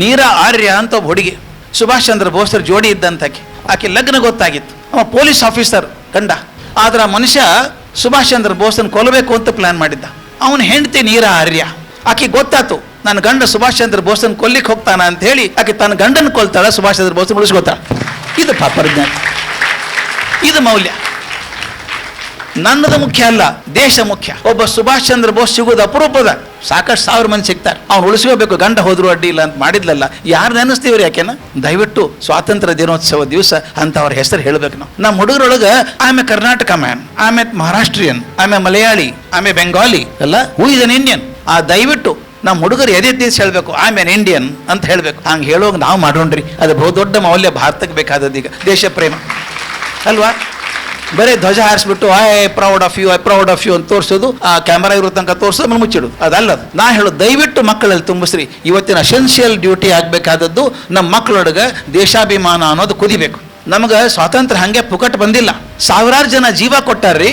ನೀರಾ ಆರ್ಯ ಅಂತ ಒಬ್ಬ ಹುಡುಗಿ, ಸುಭಾಷ್ ಚಂದ್ರ ಬೋಸ್ರ ಜೋಡಿ ಇದ್ದಂತಾಕೆ. ಆಕೆ ಲಗ್ನ ಗೊತ್ತಾಗಿತ್ತು, ಅವ ಪೊಲೀಸ್ ಆಫೀಸರ್ ಗಂಡ. ಆದ್ರೆ ಆ ಮನುಷ್ಯ ಸುಭಾಷ್ ಚಂದ್ರ ಬೋಸ್ನ ಕೊಲ್ಲಬೇಕು ಅಂತ ಪ್ಲಾನ್ ಮಾಡಿದ್ದ. ಅವನ ಹೆಂಡತಿ ನೀರಾ ಆರ್ಯ. ಆಕೆ ಗೊತ್ತಾತು ನನ್ನ ಗಂಡ ಸುಭಾಷ್ ಚಂದ್ರ ಬೋಸ್ನ ಕೊಲ್ಲಿಕ್ಕೆ ಹೋಗ್ತಾನ ಅಂತ ಹೇಳಿ ಆಕೆ ತನ್ನ ಗಂಡನ ಕೊಲ್ತಾಳ, ಸುಭಾಷ್ ಚಂದ್ರ ಬೋಸ್ನ ಉಳಿಸ್ಕೊತಾಳ. ಇದು ಪ್ರಜ್ಞಾನ, ಇದು ಮೌಲ್ಯ. ನನ್ನದು ಮುಖ್ಯ ಅಲ್ಲ, ದೇಶ ಮುಖ್ಯ. ಒಬ್ಬ ಸುಭಾಷ್ ಚಂದ್ರ ಬೋಸ್ ಸಿಗೋದು ಅಪರೂಪದ, ಸಾಕಷ್ಟು 1000 ಮಂದಿ ಸಿಗ್ತಾರೆ. ಅವ್ನು ಉಳಿಸ್ಕೋಬೇಕು, ಗಂಡ ಹೋದ್ರು ಅಡ್ಡಿ ಇಲ್ಲ ಅಂತ ಮಾಡಿದ್ಲಲ್ಲ. ಯಾರು ನೆನೆಸ್ತೀವ್ರಿ ಯಾಕೆನ? ದಯವಿಟ್ಟು ಸ್ವಾತಂತ್ರ್ಯ ದಿನೋತ್ಸವ ದಿವಸ ಅಂತ ಅವ್ರ ಹೆಸರು ಹೇಳ್ಬೇಕು. ನಮ್ಮ ಹುಡುಗರೊಳಗೆ ಆಮೆ ಕರ್ನಾಟಕ ಮ್ಯಾನ್, ಆಮೆ ಮಹಾರಾಷ್ಟ್ರೀಯನ್, ಆಮೆ ಮಲಯಾಳಿ, ಆಮೆ ಬೆಂಗಾಲಿ ಅಲ್ಲ, ಹೂ ಇಸ್ ಅನ್ ಇಂಡಿಯನ್. ಆ ದಯವಿಟ್ಟು ನಮ್ಮ ಹುಡುಗರು ಎದೆ ದಿವಸ ಹೇಳ್ಬೇಕು ಐ ಆಮ್ ಎನ್ ಇಂಡಿಯನ್ ಅಂತ ಹೇಳ್ಬೇಕು. ಹಂಗೆ ಹೇಳೋಂಗ ನಾವು ಮಾಡೋಣ್ರಿ. ಅದು ಬಹುದೊಡ್ಡ ಮೌಲ್ಯ ಭಾರತಕ್ಕೆ ಬೇಕಾದದ್ದು ಈಗ, ದೇಶ ಪ್ರೇಮ ಅಲ್ವಾ? ಬರೀ ಧ್ವಜ ಹಾರಿಸ್ಬಿಟ್ಟು ಐ ಪ್ರೌಡ್ ಆಫ್ ಯು ಅಂತ ತೋರಿಸೋದು, ಆ ಕ್ಯಾಮರಾ ಇರೋ ತನಕ ತೋರಿಸೋದು, ಆಮೇಲೆ ಮುಚ್ಚಿಡೋದು, ಅದಲ್ಲದು. ನಾ ಹೇಳೋದು ದಯವಿಟ್ಟು ಮಕ್ಕಳಲ್ಲಿ ತುಂಬಿಸ್ರಿ. ಇವತ್ತಿನ ಅಸೆನ್ಷಿಯಲ್ ಡ್ಯೂಟಿ ಆಗಬೇಕಾದದ್ದು ನಮ್ಮ ಮಕ್ಕಳೊಳಗೆ ದೇಶಾಭಿಮಾನ ಅನ್ನೋದು ಕುದಿಬೇಕು. ನಮಗೆ ಸ್ವಾತಂತ್ರ್ಯ ಹಂಗೆ ಪುಕಟ್ ಬಂದಿಲ್ಲ, ಸಾವಿರಾರು ಜನ ಜೀವ ಕೊಟ್ಟಾರ್ರಿ.